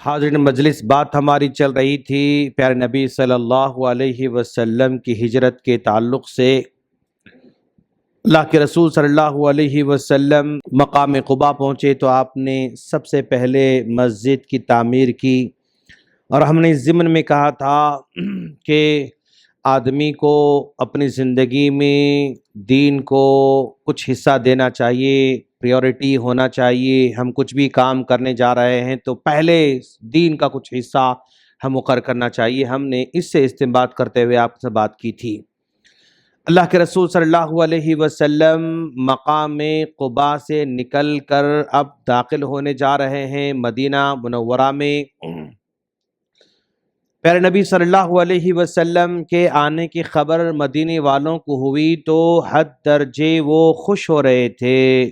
حاضرین مجلس، بات ہماری چل رہی تھی پیارے نبی صلی اللہ علیہ وسلم کی ہجرت کے تعلق سے۔ اللہ کے رسول صلی اللہ علیہ وسلم مقام قباء پہنچے تو آپ نے سب سے پہلے مسجد کی تعمیر کی، اور ہم نے اس ضمن میں کہا تھا کہ آدمی کو اپنی زندگی میں دین کو کچھ حصہ دینا چاہیے، پریورٹی ہونا چاہیے۔ ہم کچھ بھی کام کرنے جا رہے ہیں تو پہلے دین کا کچھ حصہ ہم مقرر کرنا چاہیے۔ ہم نے اس سے استنباط کرتے ہوئے آپ سے بات کی تھی۔ اللہ کے رسول صلی اللہ علیہ وسلم مقام قباء سے نکل کر اب داخل ہونے جا رہے ہیں مدینہ منورہ میں۔ پیارے نبی صلی اللہ علیہ وسلم کے آنے کی خبر مدینے والوں کو ہوئی تو حد درجے وہ خوش ہو رہے تھے،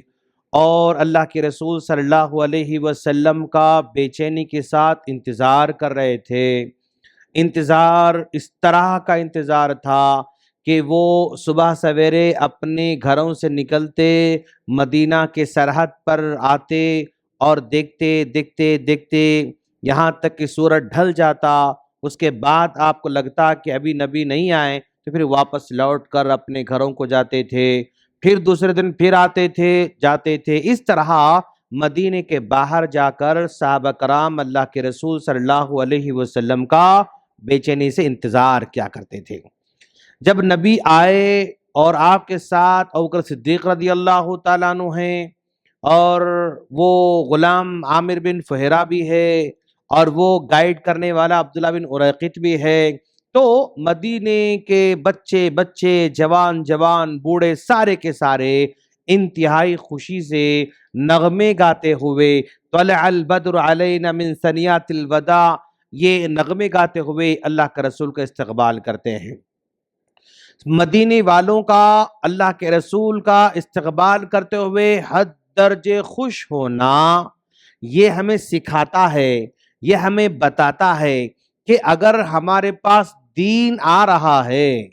اور اللہ کے رسول صلی اللہ علیہ وسلم کا بے چینی کے ساتھ انتظار کر رہے تھے۔ انتظار اس طرح کا انتظار تھا کہ وہ صبح سویرے اپنے گھروں سے نکلتے، مدینہ کے سرحد پر آتے اور دیکھتے دیکھتے دیکھتے یہاں تک کہ سورج ڈھل جاتا۔ اس کے بعد آپ کو لگتا کہ ابھی نبی نہیں آئے تو پھر واپس لوٹ کر اپنے گھروں کو جاتے تھے، پھر دوسرے دن پھر آتے تھے جاتے تھے۔ اس طرح مدینے کے باہر جا کر صحابہ کرام اللہ کے رسول صلی اللہ علیہ وسلم کا بے چینی سے انتظار کیا کرتے تھے۔ جب نبی آئے اور آپ کے ساتھ ابوبکر صدیق رضی اللہ تعالیٰ عنہ ہیں، اور وہ غلام عامر بن فہرہ بھی ہے، اور وہ گائیڈ کرنے والا عبداللہ بن اریقط بھی ہے، تو مدینے کے بچے جوان بوڑھے سارے کے سارے انتہائی خوشی سے نغمے گاتے ہوئے طلع البدر علینا من ثنیات الوداع، یہ نغمے گاتے ہوئے اللہ کے رسول کا استقبال کرتے ہیں۔ مدینے والوں کا اللہ کے رسول کا استقبال کرتے ہوئے حد درجے خوش ہونا، یہ ہمیں سکھاتا ہے، یہ ہمیں بتاتا ہے کہ اگر ہمارے پاس دین آ رہا ہے،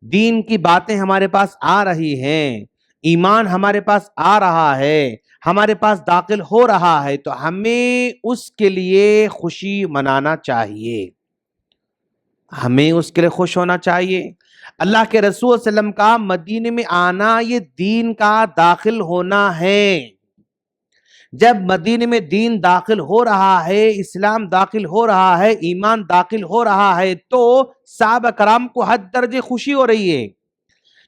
دین کی باتیں ہمارے پاس آ رہی ہیں، ایمان ہمارے پاس آ رہا ہے، ہمارے پاس داخل ہو رہا ہے، تو ہمیں اس کے لیے خوشی منانا چاہیے، ہمیں اس کے لیے خوش ہونا چاہیے۔ اللہ کے رسول صلی اللہ علیہ وسلم کا مدینے میں آنا یہ دین کا داخل ہونا ہے۔ جب مدینے میں دین داخل ہو رہا ہے، اسلام داخل ہو رہا ہے، ایمان داخل ہو رہا ہے، تو صحابہ کرام کو حد درجے خوشی ہو رہی ہے۔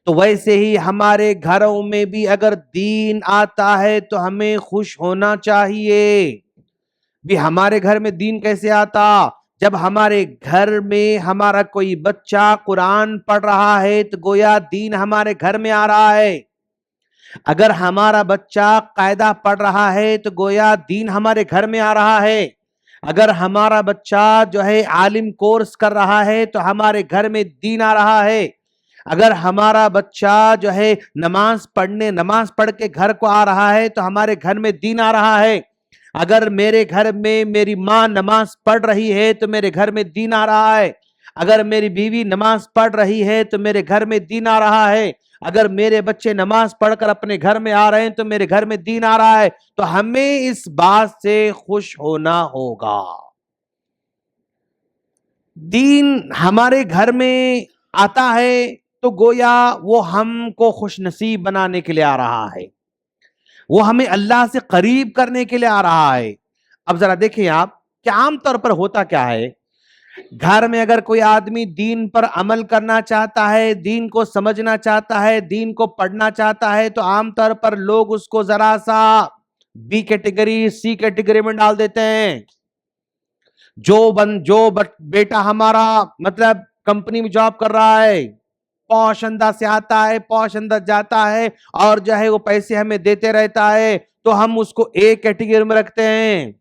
تو ویسے ہی ہمارے گھروں میں بھی اگر دین آتا ہے تو ہمیں خوش ہونا چاہیے۔ بھی ہمارے گھر میں دین کیسے آتا؟ جب ہمارے گھر میں ہمارا کوئی بچہ قرآن پڑھ رہا ہے تو گویا دین ہمارے گھر میں آ رہا ہے۔ اگر ہمارا بچہ قاعدہ پڑھ رہا ہے تو گویا دین ہمارے گھر میں آ رہا ہے۔ اگر ہمارا بچہ جو ہے عالم کورس کر رہا ہے تو ہمارے گھر میں دین آ رہا ہے۔ اگر ہمارا بچہ جو ہے نماز پڑھ کے گھر کو آ رہا ہے تو ہمارے گھر میں دین آ رہا ہے۔ اگر میرے گھر میں میری ماں نماز پڑھ رہی ہے تو میرے گھر میں دین آ رہا ہے۔ اگر میری بیوی نماز پڑھ رہی ہے تو میرے گھر میں دین آ رہا ہے۔ اگر میرے بچے نماز پڑھ کر اپنے گھر میں آ رہے ہیں تو میرے گھر میں دین آ رہا ہے۔ تو ہمیں اس بات سے خوش ہونا ہوگا۔ دین ہمارے گھر میں آتا ہے تو گویا وہ ہم کو خوش نصیب بنانے کے لیے آ رہا ہے، وہ ہمیں اللہ سے قریب کرنے کے لیے آ رہا ہے۔ اب ذرا دیکھیں آپ کہ عام طور پر ہوتا کیا ہے، گھر میں اگر کوئی آدمی دین پر عمل کرنا چاہتا ہے، دین کو سمجھنا چاہتا ہے، دین کو پڑھنا چاہتا ہے، تو عام طور پر لوگ اس کو ذرا سا بی کیٹیگری سی کیٹیگری میں ڈال دیتے ہیں۔ جو بیٹا ہمارا مطلب کمپنی میں جاب کر رہا ہے، پوش انداز سے آتا ہے، پوش انداز جاتا ہے، اور جو ہے وہ پیسے ہمیں دیتے رہتا ہے، تو ہم اس کو اے کیٹیگری میں رکھتے ہیں،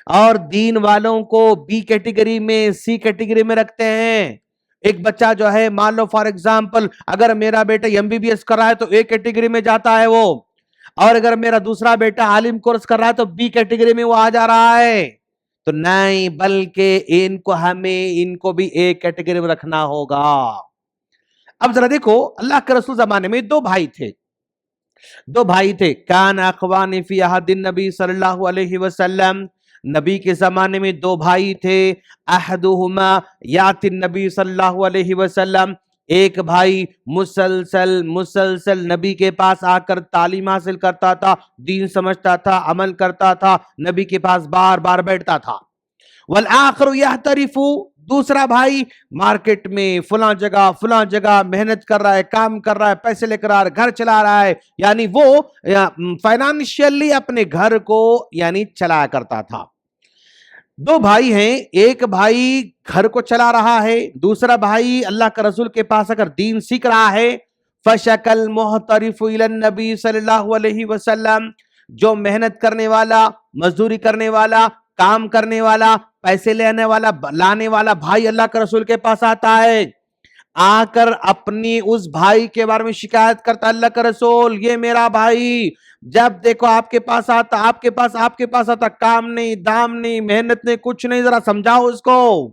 اور دین والوں کو بی کیٹیگری میں سی کیٹیگری میں رکھتے ہیں۔ ایک بچہ جو ہے مان لو فار ایگزامپل اگر میرا بیٹا ایم بی بی ایس کر رہا ہے تو اے کیٹیگری میں جاتا ہے وہ، اور اگر میرا دوسرا بیٹا عالم کورس کر رہا ہے تو بی کیٹیگری میں وہ آ جا رہا ہے۔ تو نہیں، بلکہ ان کو بھی اے کیٹیگری میں رکھنا ہوگا۔ اب ذرا دیکھو، اللہ کے رسول زمانے میں دو بھائی تھے، کان اخوان فی عہد النبی صلی اللہ علیہ وسلم، نبی کے زمانے میں دو بھائی تھے، احدہما یاتی النبی صلی اللہ علیہ وسلم، ایک بھائی مسلسل نبی کے پاس آ کر تعلیم حاصل کرتا تھا، دین سمجھتا تھا، عمل کرتا تھا، نبی کے پاس بار بار بیٹھتا تھا۔ والآخر یحترف، دوسرا بھائی مارکیٹ میں فلاں جگہ محنت کر رہا ہے، کام کر رہا ہے، پیسے لے کر آ رہا ہے، گھر چلا رہا ہے، یعنی وہ فائنانشیلی اپنے گھر کو یعنی چلایا کرتا تھا۔ دو بھائی ہیں، ایک بھائی گھر کو چلا رہا ہے، دوسرا بھائی اللہ کے رسول کے پاس اگر دین سیکھ رہا ہے۔ فشک المحترف الی النبی صلی اللہ علیہ وسلم، جو محنت کرنے والا، مزدوری کرنے والا، کام کرنے والا، پیسے لانے والا بھائی اللہ کے رسول کے پاس آتا ہے، آ کر اپنی اس بھائی کے بارے میں شکایت کرتا، اللہ کا رسول یہ میرا بھائی جب دیکھو آپ کے پاس آتا، کام نہیں، دام نہیں، محنت نہیں، کچھ نہیں، ذرا سمجھاؤ اس کو۔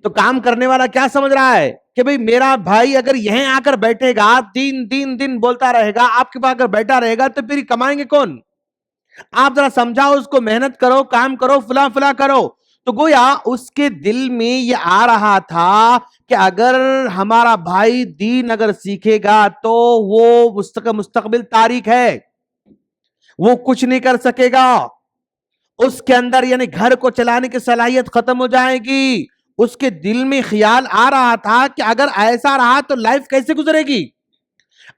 تو کام کرنے والا کیا سمجھ رہا ہے کہ بھئی میرا بھائی اگر یہیں آ کر بیٹھے گا، دین بولتا رہے گا، آپ کے پاس اگر بیٹھا رہے گا تو پھر کمائیں گے کون؟ آپ ذرا سمجھاؤ اس کو، محنت کرو، کام کرو، فلاں کرو۔ تو گویا اس کے دل میں یہ آ رہا تھا کہ اگر ہمارا بھائی دین اگر سیکھے گا تو وہ مستقبل تاریک ہے، وہ کچھ نہیں کر سکے گا، اس کے اندر یعنی گھر کو چلانے کی صلاحیت ختم ہو جائے گی۔ اس کے دل میں خیال آ رہا تھا کہ اگر ایسا رہا تو لائف کیسے گزرے گی؟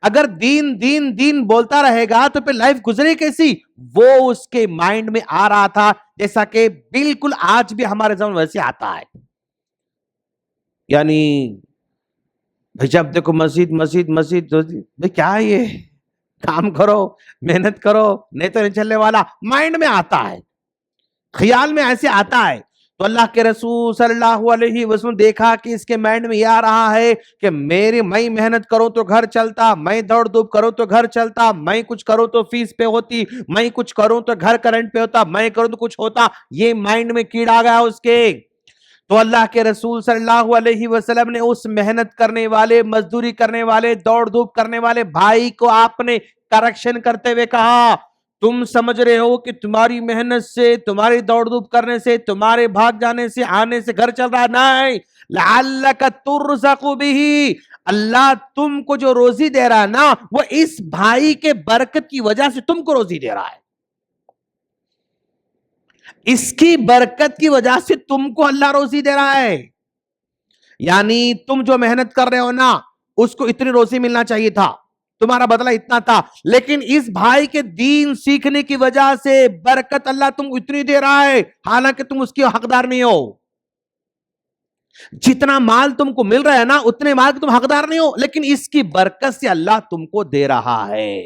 اگر دین بولتا رہے گا تو پھر لائف گزرے کیسی؟ وہ اس کے مائنڈ میں آ رہا تھا، جیسا کہ بالکل آج بھی ہمارے زمانے ویسے آتا ہے۔ یعنی جب دیکھو مسجد، کیا ہے یہ؟ کام کرو، محنت کرو، نہیں تو نہیں چلنے والا، مائنڈ میں آتا ہے، خیال میں ایسے آتا ہے۔ تو اللہ کے رسول صلی اللہ علیہ وسلم دیکھا کہ اس کے مائنڈ میں یہ آ رہا ہے کہ میں محنت کروں تو گھر چلتا، میں دوڑ دھوپ کروں تو گھر چلتا، میں کچھ کروں تو فیس پہ ہوتی، میں کچھ کروں تو گھر کرنٹ پہ ہوتا، میں کروں تو کچھ ہوتا، یہ مائنڈ میں کیڑا گیا اس کے۔ تو اللہ کے رسول صلی اللہ علیہ وسلم نے اس محنت کرنے والے، مزدوری کرنے والے، دوڑ دھوپ کرنے والے بھائی کو آپ نے کریکشن کرتے ہوئے کہا، تم سمجھ رہے ہو کہ تمہاری محنت سے، تمہاری دوڑ دھوپ کرنے سے، تمہارے بھاگ جانے سے، آنے سے گھر چل رہا ہے؟ نہیں، لعلک ترزق بہ، اللہ تم کو جو روزی دے رہا ہے نا، وہ اس بھائی کے برکت کی وجہ سے تم کو روزی دے رہا ہے، اس کی برکت کی وجہ سے تم کو اللہ روزی دے رہا ہے۔ یعنی تم جو محنت کر رہے ہو نا، اس کو اتنی روزی ملنا چاہیے تھا، تمہارا بدلہ اتنا تھا، لیکن اس بھائی کے دین سیکھنے کی وجہ سے برکت اللہ تم اتنی دے رہا ہے، حالانکہ تم اس کی حقدار نہیں ہو۔ جتنا مال تم کو مل رہا ہے نا، اتنے مال کے تم حقدار نہیں ہو، لیکن اس کی برکت سے اللہ تم کو دے رہا ہے۔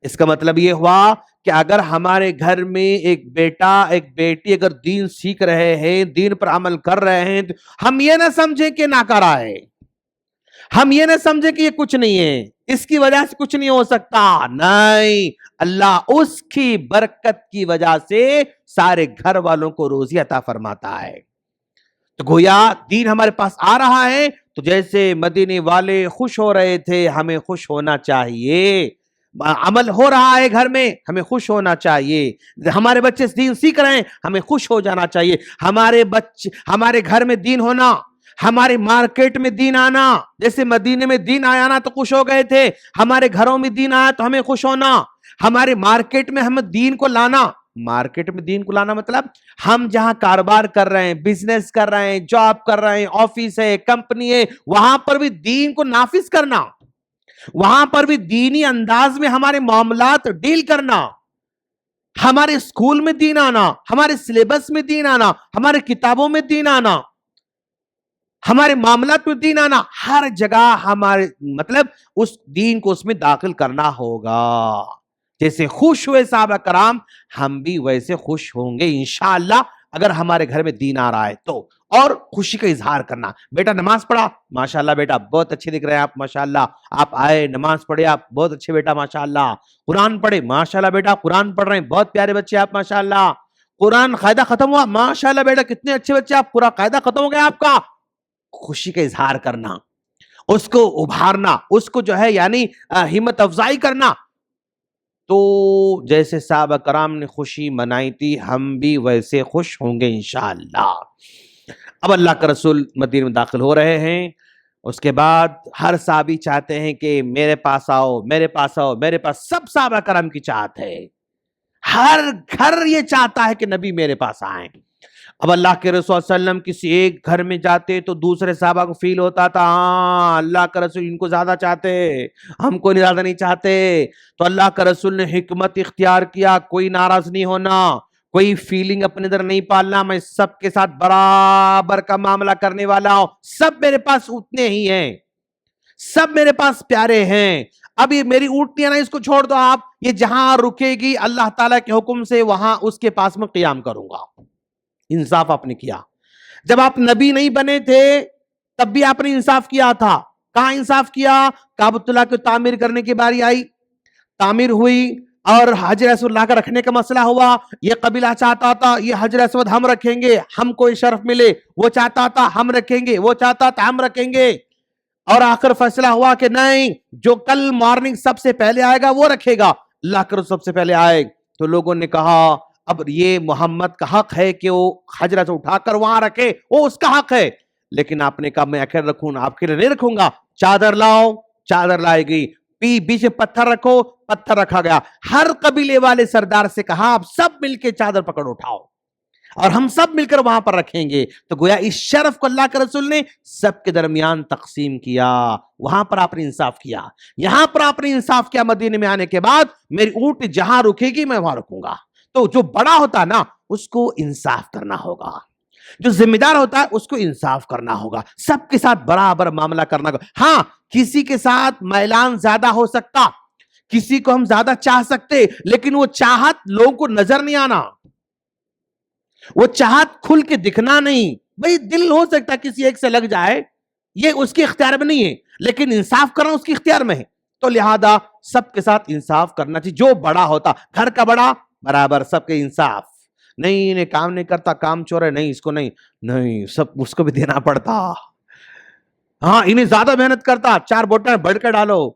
اس کا مطلب یہ ہوا کہ اگر ہمارے گھر میں ایک بیٹا، ایک بیٹی اگر دین سیکھ رہے ہیں، دین پر عمل کر رہے ہیں، تو ہم یہ نہ سمجھیں کہ ناکارہ ہے، ہم یہ نہ سمجھیں کہ یہ کچھ نہیں ہے، اس کی وجہ سے کچھ نہیں ہو سکتا، نہیں، اللہ اس کی برکت کی وجہ سے سارے گھر والوں کو روزی عطا فرماتا ہے۔ تو گویا دین ہمارے پاس آ رہا ہے تو جیسے مدینے والے خوش ہو رہے تھے، ہمیں خوش ہونا چاہیے، عمل ہو رہا ہے گھر میں، ہمیں خوش ہونا چاہیے، ہمارے بچے دین سیکھ رہے ہیں، ہمیں خوش ہو جانا چاہیے، ہمارے گھر میں دین ہونا، ہمارے مارکیٹ میں دین آنا، جیسے مدینے میں دین آیا نا تو خوش ہو گئے تھے، ہمارے گھروں میں دین آیا تو ہمیں خوش ہونا، ہمارے مارکیٹ میں ہم دین کو لانا، مارکیٹ میں دین کو لانا مطلب ہم جہاں کاروبار کر رہے ہیں، بزنس کر رہے ہیں، جاب کر رہے ہیں، آفس ہے، کمپنی ہے، وہاں پر بھی دین کو نافذ کرنا، وہاں پر بھی دینی انداز میں ہمارے معاملات ڈیل کرنا، ہمارے اسکول میں دین آنا، ہمارے سلیبس میں دین آنا، ہمارے کتابوں میں دین آنا، ہمارے معاملات میں دین آنا، ہر جگہ ہمارے مطلب اس دین کو اس میں داخل کرنا ہوگا۔ جیسے خوش ہوئے صحابہ کرام، ہم بھی ویسے خوش ہوں گے انشاءاللہ اگر ہمارے گھر میں دین آ رہا ہے تو، اور خوشی کا اظہار کرنا۔ بیٹا نماز پڑھا، ماشاءاللہ بیٹا بہت اچھے دکھ رہے ہیں آپ، ماشاءاللہ آپ آئے نماز پڑھے، آپ بہت اچھے بیٹا ماشاءاللہ، قرآن پڑھے، ماشاءاللہ بیٹا قرآن پڑھ رہے ہیں، بہت پیارے بچے آپ ماشاءاللہ، قرآن قاعدہ ختم ہوا، ماشاءاللہ بیٹا کتنے اچھے بچے آپ، پورا قاعدہ ختم ہو گیا آپ کا۔ خوشی کا اظہار کرنا، اس کو ابھارنا، اس کو جو ہے یعنی ہمت افزائی کرنا۔ تو جیسے صحابہ کرام نے خوشی منائی تھی ہم بھی ویسے خوش ہوں گے انشاءاللہ۔ اب اللہ کا رسول مدینے میں داخل ہو رہے ہیں، اس کے بعد ہر صحابی چاہتے ہیں کہ میرے پاس آؤ، میرے پاس آؤ، میرے پاس، سب صحابہ کرام کی چاہت ہے، ہر گھر یہ چاہتا ہے کہ نبی میرے پاس آئیں۔ اب اللہ کے رسول صلی اللہ علیہ وسلم کسی ایک گھر میں جاتے تو دوسرے صحابہ کو فیل ہوتا تھا ہاں اللہ کا رسول ان کو زیادہ چاہتے، ہم کو زیادہ نہیں چاہتے۔ تو اللہ کا رسول نے حکمت اختیار کیا، کوئی ناراض نہیں ہونا، کوئی فیلنگ اپنے اندر نہیں پالنا، میں سب کے ساتھ برابر کا معاملہ کرنے والا ہوں، سب میرے پاس اتنے ہی ہیں، سب میرے پاس پیارے ہیں۔ اب یہ میری اونٹنی ہے نا، اس کو چھوڑ دو، آپ یہ جہاں رکے گی اللہ تعالیٰ کے حکم سے وہاں اس کے پاس میں قیام کروں گا۔ انصاف آپ نے کیا۔ جب آپ نبی نہیں بنے تھے تب بھی آپ نے انصاف کیا تھا۔ کہاں انصاف کیا؟ کعبۃ اللہ کو تعمیر کرنے کی باری آئی، تعمیر ہوئی اور حجر اسود اللہ کا رکھنے کا مسئلہ ہوا۔ یہ قبیلہ چاہتا تھا یہ حجر اسود ہم رکھیں گے، ہم کو شرف ملے، وہ چاہتا تھا ہم رکھیں گے، وہ چاہتا تھا ہم رکھیں گے، اور آخر فیصلہ ہوا کہ نہیں، جو کل مارننگ سب سے پہلے آئے گا وہ رکھے گا۔ اللہ کے رسول سب سے پہلے آئے تو لوگوں نے کہا اب یہ محمد کا حق ہے کہ وہ حجر سے اٹھا کر وہاں رکھے، وہ اس کا حق ہے، لیکن آپ نے کہا میں اکیلے رکھوں، آپ کے لیے نہیں رکھوں گا۔ چادر لاؤ، چادر لائی گئی، بیچ میں پتھر رکھو، پتھر رکھا گیا۔ ہر قبیلے والے سردار سے کہا آپ سب مل کے چادر پکڑ اٹھاؤ اور ہم سب مل کر وہاں پر رکھیں گے۔ تو گویا اس شرف کو اللہ کے رسول نے سب کے درمیان تقسیم کیا، وہاں پر آپ نے انصاف کیا، یہاں پر آپ نے انصاف کیا۔ مدینے میں آنے کے بعد میری اونٹ جہاں رکے گی میں وہاں رکوں گا۔ تو جو بڑا ہوتا نا اس کو انصاف کرنا ہوگا، جو ذمہ دار ہوتا ہے اس کو انصاف کرنا ہوگا، سب کے ساتھ برابر معاملہ کرنا ہوگا۔ ہاں کسی کے ساتھ میلان زیادہ ہو سکتا، کسی کو ہم زیادہ چاہ سکتے، لیکن وہ چاہت لوگوں کو نظر نہیں آنا، وہ چاہت کھل کے دکھنا نہیں۔ بھئی دل ہو سکتا کسی ایک سے لگ جائے، یہ اس کے اختیار میں نہیں ہے، لیکن انصاف کرنا اس کے اختیار میں ہے۔ تو لہذا سب کے ساتھ انصاف کرنا چاہیے۔ جو بڑا ہوتا، گھر کا بڑا برابر سب کے انصاف، نہیں انہیں کام نہیں کرتا، کام چور ہے، نہیں اس کو نہیں سب اس کو بھی دینا پڑتا۔ ہاں انہیں زیادہ محنت کرتا، 4 بوٹل بڑھ کر ڈالو،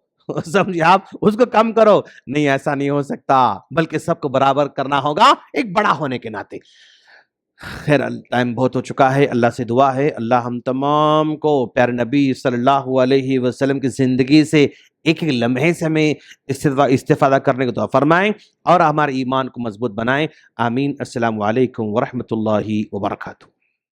سمجھے آپ، اس کو کم کرو، نہیں ایسا نہیں ہو سکتا، بلکہ سب کو برابر کرنا ہوگا ایک بڑا ہونے کے ناطے۔ خیر ٹائم بہت ہو چکا ہے، اللہ سے دعا ہے اللہ ہم تمام کو پیارے نبی صلی اللہ علیہ وسلم کی زندگی سے ایک ایک لمحے سے ہمیں استفادہ کرنے کو دعا فرمائیں اور ہمارے ایمان کو مضبوط بنائیں۔ آمین۔ السلام علیکم ورحمۃ اللہ وبرکاتہ۔